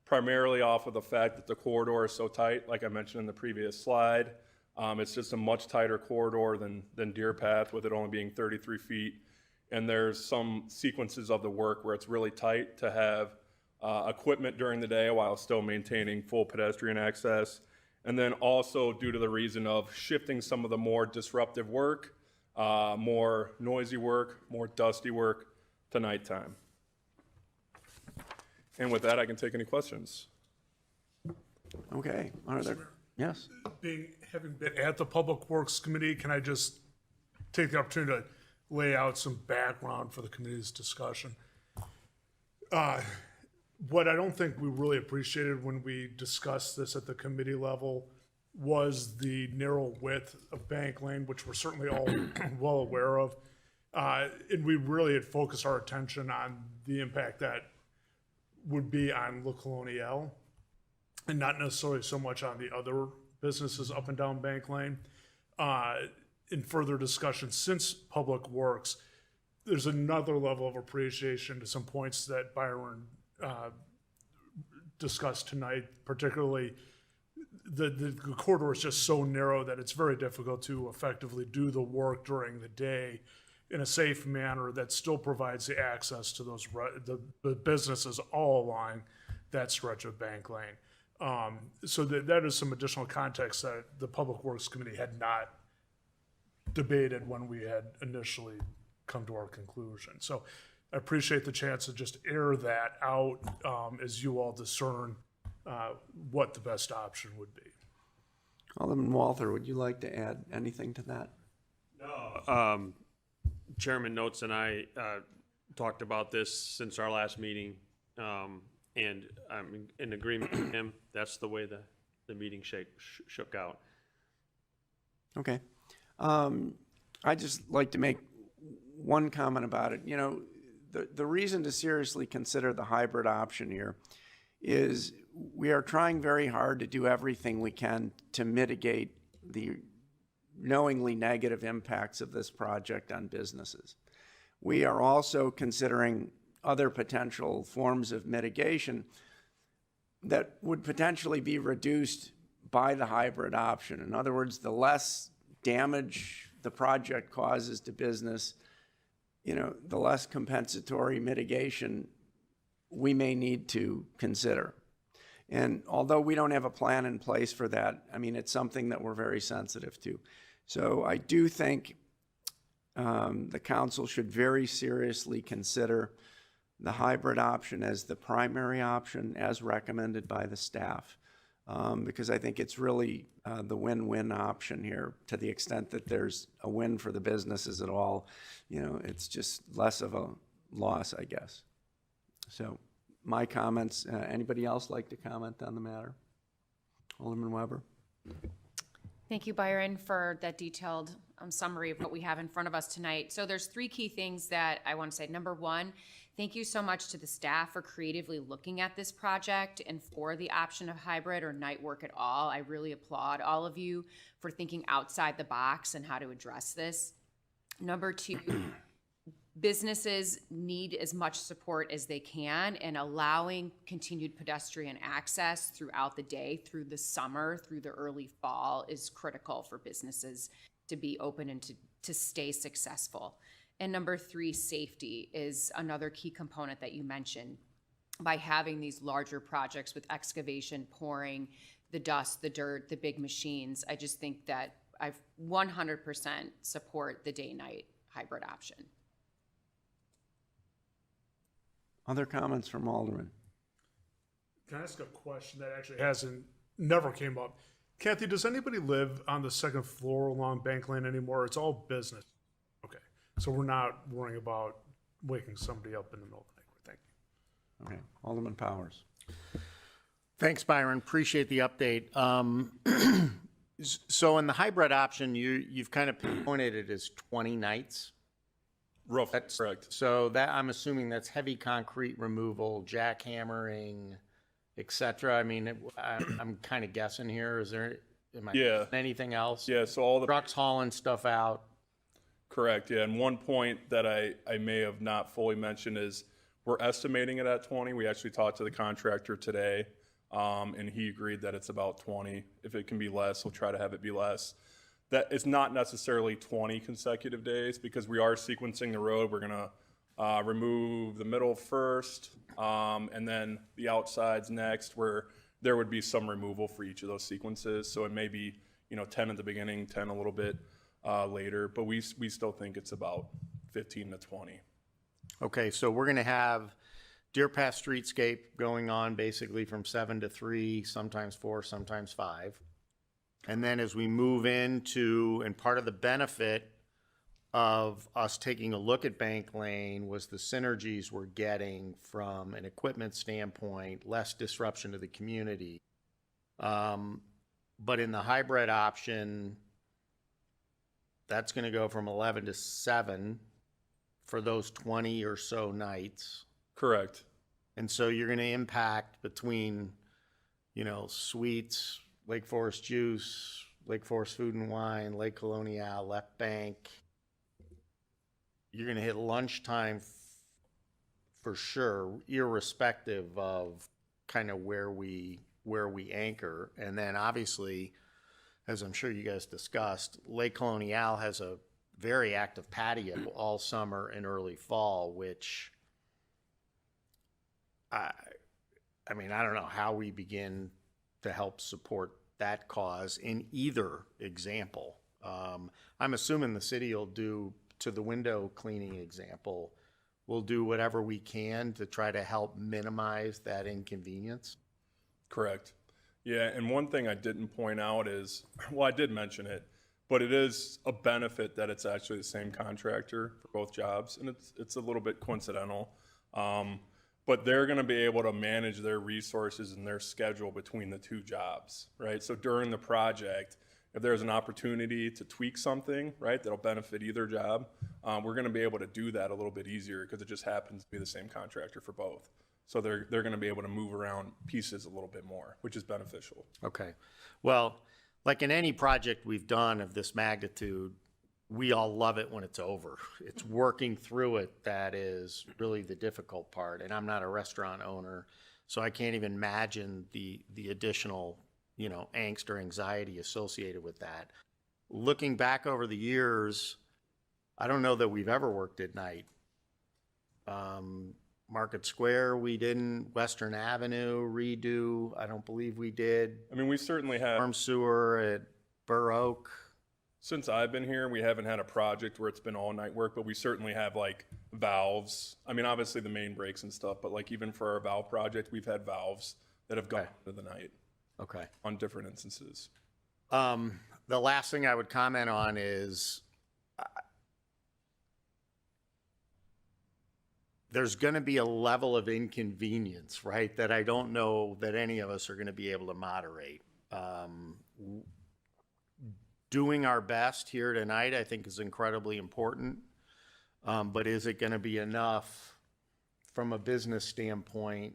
primarily off of the fact that the corridor is so tight, like I mentioned in the previous slide. It's just a much tighter corridor than Deer Path, with it only being 33 feet. And there's some sequences of the work where it's really tight to have equipment during the day while still maintaining full pedestrian access. And then also due to the reason of shifting some of the more disruptive work, more noisy work, more dusty work to nighttime. And with that, I can take any questions. Okay, are there, yes? Having been at the Public Works Committee, can I just take the opportunity to lay out some background for the committee's discussion? What I don't think we really appreciated when we discussed this at the committee level was the narrow width of Bank Lane, which we're certainly all well aware of. And we really had focused our attention on the impact that would be on La Coloniale and not necessarily so much on the other businesses up and down Bank Lane. In further discussion since Public Works, there's another level of appreciation to some points that Byron discussed tonight, particularly the corridor is just so narrow that it's very difficult to effectively do the work during the day in a safe manner that still provides the access to those the businesses all along that stretch of Bank Lane. So that is some additional context that the Public Works Committee had not debated when we had initially come to our conclusion. So I appreciate the chance to just air that out as you all discern what the best option would be. Alderman Walther, would you like to add anything to that? No. Chairman Notes and I talked about this since our last meeting, and I'm in agreement with him. That's the way the meeting shook out. Okay. I'd just like to make one comment about it. You know, the reason to seriously consider the hybrid option here is we are trying very hard to do everything we can to mitigate the knowingly negative impacts of this project on businesses. We are also considering other potential forms of mitigation that would potentially be reduced by the hybrid option. In other words, the less damage the project causes to business, you know, the less compensatory mitigation we may need to consider. And although we don't have a plan in place for that, I mean, it's something that we're very sensitive to. So I do think the council should very seriously consider the hybrid option as the primary option as recommended by the staff. Because I think it's really the win-win option here to the extent that there's a win for the businesses at all. You know, it's just less of a loss, I guess. So my comments, anybody else like to comment on the matter? Alderman Weber? Thank you, Byron, for that detailed summary of what we have in front of us tonight. So there's three key things that I want to say. Number one, thank you so much to the staff for creatively looking at this project and for the option of hybrid or night work at all. I really applaud all of you for thinking outside the box and how to address this. Number two, businesses need as much support as they can, and allowing continued pedestrian access throughout the day, through the summer, through the early fall is critical for businesses to be open and to stay successful. And number three, safety is another key component that you mentioned. By having these larger projects with excavation, pouring, the dust, the dirt, the big machines, I just think that I 100% support the day-night hybrid option. Other comments from Alderman? Can I ask a question that actually never came up? Kathy, does anybody live on the second floor along Bank Lane anymore? It's all business. Okay, so we're not worrying about waking somebody up in the middle of the night. Thank you. Okay, Alderman Powers. Thanks, Byron. Appreciate the update. So in the hybrid option, you've kind of pinpointed it as 20 nights. Rough, that's correct. So that, I'm assuming that's heavy concrete removal, jackhammering, et cetera. I mean, I'm kind of guessing here. Is there, am I missing anything else? Yeah, so all the trucks hauling stuff out. Correct, yeah. And one point that I may have not fully mentioned is we're estimating it at 20. We actually talked to the contractor today, and he agreed that it's about 20. If it can be less, we'll try to have it be less. That it's not necessarily 20 consecutive days because we are sequencing the road. We're gonna remove the middle first, and then the outsides next, where there would be some removal for each of those sequences. So it may be, 10 at the beginning, 10 a little bit later, but we still think it's about 15 to 20. Okay, so we're going to have Deer Path Streetscape going on basically from 7 to 3, sometimes 4, sometimes 5. And then as we move into, and part of the benefit of us taking a look at Bank Lane was the synergies we're getting from an equipment standpoint, less disruption to the community. But in the hybrid option, that's going to go from 11 to 7 for those 20 or so nights. Correct. And so you're going to impact between, Suites, Lake Forest Juice, Lake Forest Food and Wine, Lake Colonial, Left Bank. You're going to hit lunchtime for sure, irrespective of kind of where we anchor. And then obviously, as I'm sure you guys discussed, Lake Colonial has a very active patio all summer and early fall, which I don't know how we begin to help support that cause in either example. I'm assuming the city will do, to the window cleaning example, we'll do whatever we can to try to help minimize that inconvenience. Correct. Yeah, and one thing I didn't point out is, well, I did mention it, but it is a benefit that it's actually the same contractor for both jobs, and it's a little bit coincidental. But they're going to be able to manage their resources and their schedule between the two jobs, right? So during the project, if there's an opportunity to tweak something, right, that'll benefit either job, we're going to be able to do that a little bit easier because it just happens to be the same contractor for both. So they're going to be able to move around pieces a little bit more, which is beneficial. Okay. Well, like in any project we've done of this magnitude, we all love it when it's over. It's working through it that is really the difficult part. And I'm not a restaurant owner, so I can't even imagine the additional, angst or anxiety associated with that. Looking back over the years, I don't know that we've ever worked at night. Market Square, we didn't. Western Avenue redo, I don't believe we did. I mean, we certainly have. Farm sewer at Burr Oak. Since I've been here, we haven't had a project where it's been all night work, but we certainly have like valves. I mean, obviously the main breaks and stuff, but like even for our valve project, we've had valves that have gone into the night. Okay. On different instances. The last thing I would comment on is there's going to be a level of inconvenience, right, that I don't know that any of us are going to be able to moderate. Doing our best here tonight, I think, is incredibly important. But is it going to be enough from a business standpoint,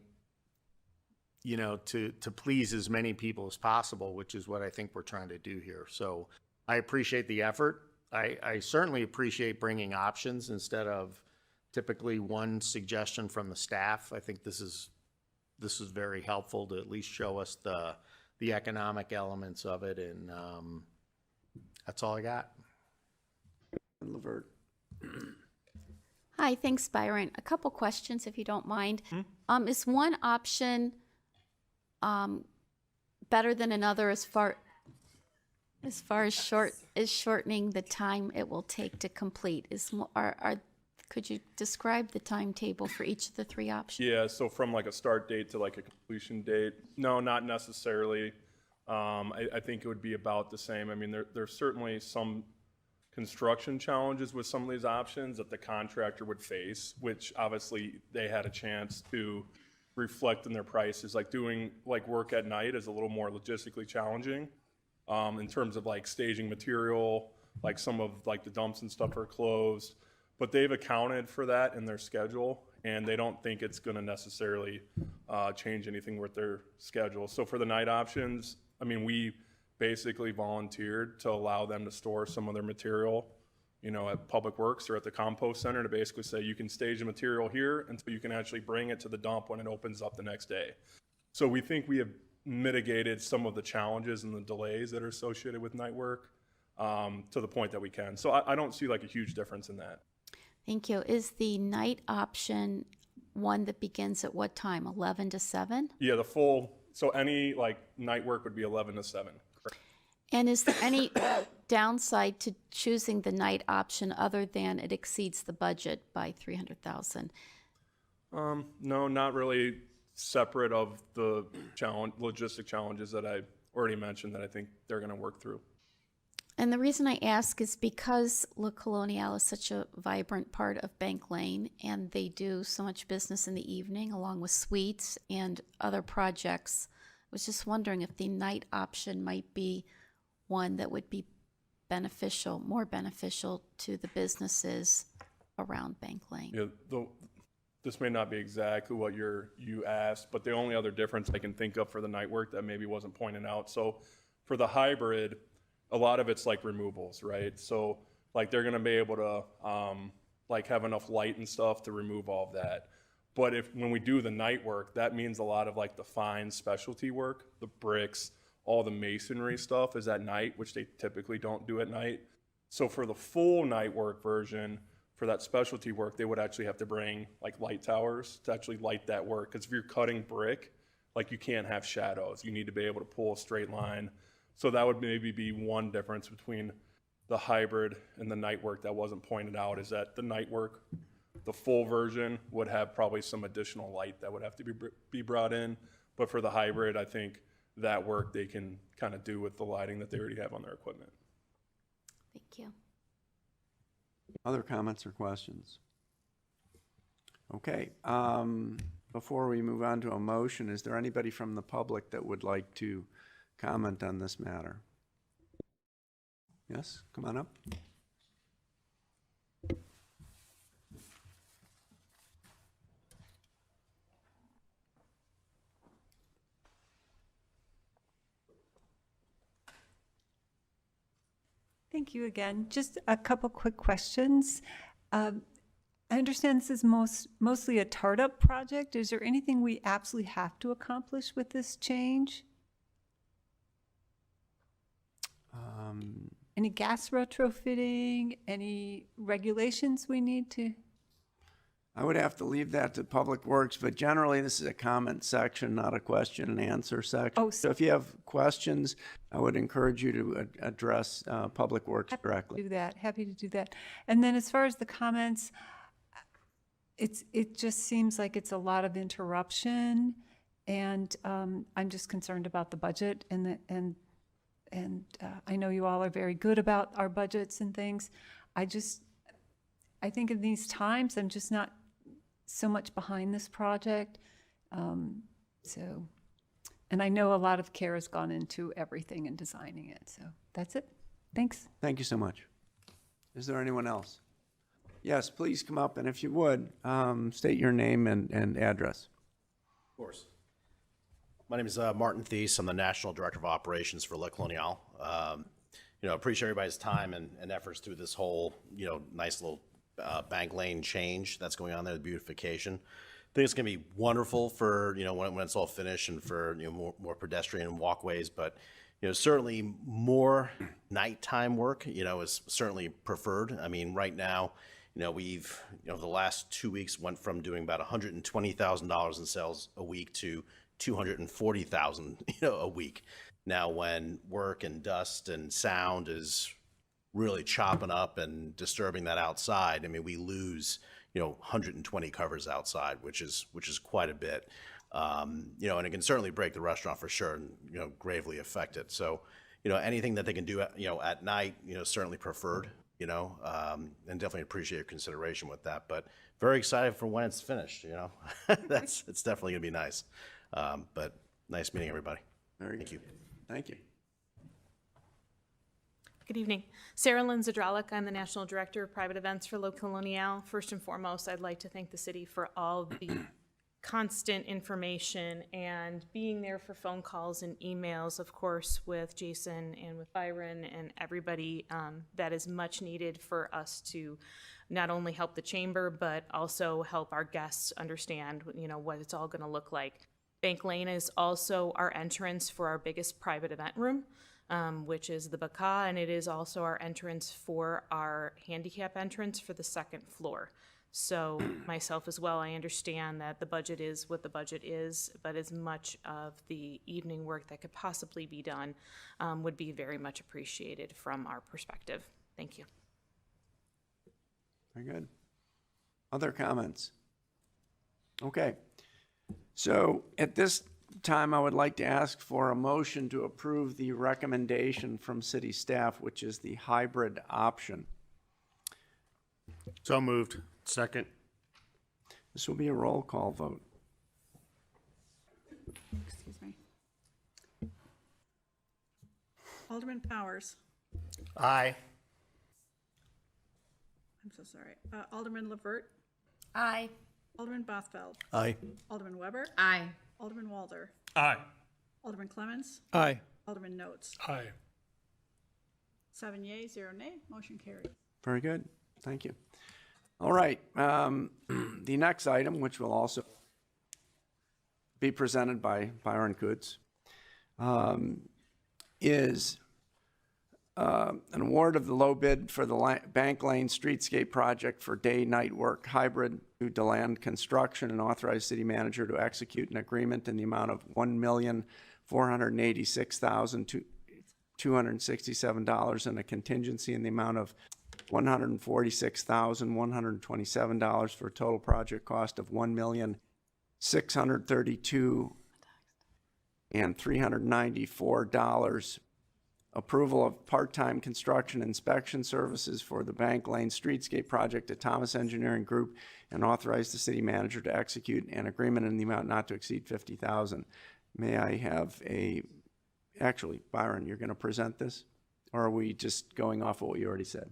to please as many people as possible, which is what I think we're trying to do here. So I appreciate the effort. I certainly appreciate bringing options instead of typically one suggestion from the staff. I think this is very helpful to at least show us the economic elements of it, and that's all I got. Levert. Hi, thanks, Byron. A couple questions, if you don't mind. Is one option better than another as far as shortening the time it will take to complete? Could you describe the timetable for each of the three options? Yeah, so from like a start date to like a completion date? No, not necessarily. I think it would be about the same. I mean, there's certainly some construction challenges with some of these options that the contractor would face, which obviously they had a chance to reflect in their prices. Like doing like work at night is a little more logistically challenging in terms of like staging material, like some of like the dumps and stuff are closed. But they've accounted for that in their schedule, and they don't think it's going to necessarily change anything with their schedule. So for the night options, I mean, we basically volunteered to allow them to store some of their material, at Public Works or at the compost center, to basically say you can stage the material here until you can actually bring it to the dump when it opens up the next day. So we think we have mitigated some of the challenges and the delays that are associated with night work to the point that we can. So I don't see like a huge difference in that. Thank you. Is the night option one that begins at what time, 11 to 7? Yeah, so any like night work would be 11 to 7. Correct. And is there any downside to choosing the night option other than it exceeds the budget by $300,000? No, not really, separate of the logistic challenges that I already mentioned that I think they're going to work through. And the reason I ask is because La Colonial is such a vibrant part of Bank Lane, and they do so much business in the evening, along with suites and other projects. I was just wondering if the night option might be one that would be beneficial, more beneficial to the businesses around Bank Lane. Yeah, this may not be exactly what you asked, but the only other difference I can think of for the night work that maybe wasn't pointed out. So for the hybrid, a lot of it's like removals, right? So like they're gonna be able to like have enough light and stuff to remove all of that. But when we do the night work, that means a lot of like the fine specialty work, the bricks, all the masonry stuff is at night, which they typically don't do at night. So for the full night work version, for that specialty work, they would actually have to bring like light towers to actually light that work. Because if you're cutting brick, like you can't have shadows. You need to be able to pull a straight line. So that would maybe be one difference between the hybrid and the night work that wasn't pointed out, is that the night work, the full version, would have probably some additional light that would have to be brought in. But for the hybrid, I think that work they can kind of do with the lighting that they already have on their equipment. Thank you. Other comments or questions? Okay, before we move on to a motion, is there anybody from the public that would like to comment on this matter? Yes, come on up. Thank you again. Just a couple quick questions. I understand this is mostly a TARDUP project. Is there anything we absolutely have to accomplish with this change? Any gas retrofitting? Any regulations we need to? I would have to leave that to Public Works, but generally this is a comment section, not a question and answer section. Oh, so if you have questions, I would encourage you to address Public Works directly. Happy to do that. And then as far as the comments, it just seems like it's a lot of interruption, and I'm just concerned about the budget, and I know you all are very good about our budgets and things. I think in these times, I'm just not so much behind this project. And I know a lot of care has gone into everything and designing it. So that's it. Thanks. Thank you so much. Is there anyone else? Yes, please come up, and if you would, state your name and address. Of course. My name is Martin Thies. I'm the National Director of Operations for La Colonial. Appreciate everybody's time and efforts through this whole, nice little Bank Lane change that's going on there, the beautification. I think it's going to be wonderful for, when it's all finished, and for, more pedestrian walkways, but, certainly more nighttime work, is certainly preferred. I mean, right now, we've, the last 2 weeks went from doing about $120,000 in sales a week to $240,000, a week. Now, when work and dust and sound is really chopping up and disturbing that outside, I mean, we lose, 120 covers outside, which is quite a bit. And it can certainly break the restaurant for sure, and, gravely affect it. So, anything that they can do, at night, certainly preferred, and definitely appreciate your consideration with that. But very excited for when it's finished, it's definitely gonna be nice. But nice meeting everybody. Thank you. Thank you. Good evening. Sarah Lynn Zadralik. I'm the National Director of Private Events for La Colonial. First and foremost, I'd like to thank the city for all the constant information and being there for phone calls and emails, of course, with Jason and with Byron and everybody. That is much needed for us to not only help the chamber, but also help our guests understand, what it's all going to look like. Bank Lane is also our entrance for our biggest private event room, which is the Baca, and it is also our entrance for our handicap entrance for the second floor. So myself as well, I understand that the budget is what the budget is, but as much of the evening work that could possibly be done would be very much appreciated from our perspective. Thank you. Very good. Other comments? Okay. So at this time, I would like to ask for a motion to approve the recommendation from city staff, which is the hybrid option. So moved. Second. This will be a roll call vote. Excuse me. Alderman Powers. Aye. I'm so sorry. Alderman Levert. Aye. Alderman Bothfeld. Aye. Alderman Weber. Aye. Alderman Walder. Aye. Alderman Clemmons. Aye. Alderman Notes. Aye. 7 yeas, 0 nay. Motion carries. Very good. Thank you. All right. The next item, which will also be presented by Byron Goods, is an award of the low bid for the Bank Lane Streetscape project for day-night work hybrid to DeLand Construction, and authorize city manager to execute an agreement in the amount of $1,486,267 and a contingency in the amount of $146,127 for a total project cost of $1,632,394. Approval of part-time construction inspection services for the Bank Lane Streetscape project at Thomas Engineering Group, and authorize the city manager to execute an agreement in the amount not to exceed $50,000. May I have actually, Byron, you're going to present this? Or are we just going off of what you already said?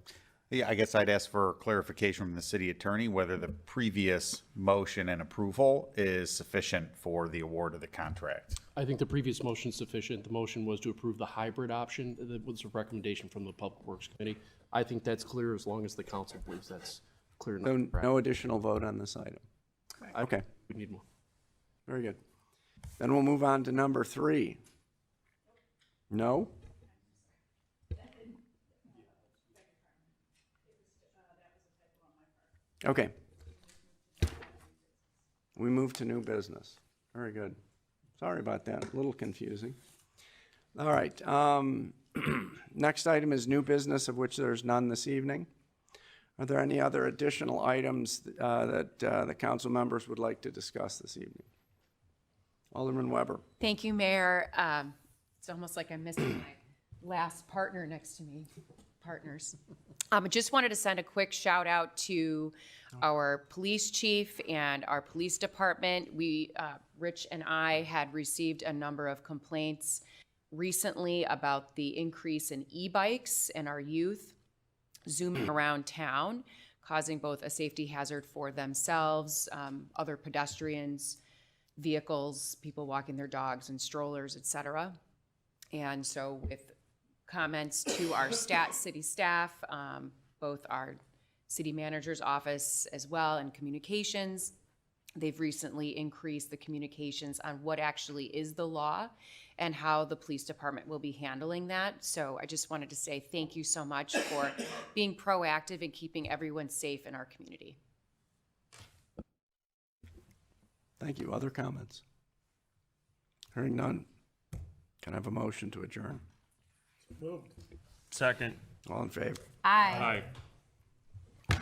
Yeah, I guess I'd ask for clarification from the city attorney whether the previous motion and approval is sufficient for the award of the contract. I think the previous motion is sufficient. The motion was to approve the hybrid option. That was a recommendation from the Public Works Committee. I think that's clear as long as the council believes that's clear enough. So no additional vote on this item? Okay, We need more. very good. Then we'll move on to number 3. No? Okay. We move to new business. Very good. Sorry about that, a little confusing. All right, next item is new business, of which there's none this evening. Are there any other additional items that the council members would like to discuss this evening? Alderman Weber. Thank you, Mayor. It's almost like I'm missing my last partner next to me. Partners. I just wanted to send a quick shout out to our police chief and our police department. Rich and I had received a number of complaints recently about the increase in e-bikes and our youth zooming around town, causing both a safety hazard for themselves, other pedestrians, vehicles, people walking their dogs and strollers, etc. And so with comments to our city staff, both our city manager's office as well, and communications, they've recently increased the communications on what actually is the law and how the police department will be handling that. So I just wanted to say thank you so much for being proactive and keeping everyone safe in our community. Thank you. Other comments? Hearing none. Can I have a motion to adjourn? Moved. Second. All in favor? Aye. Aye.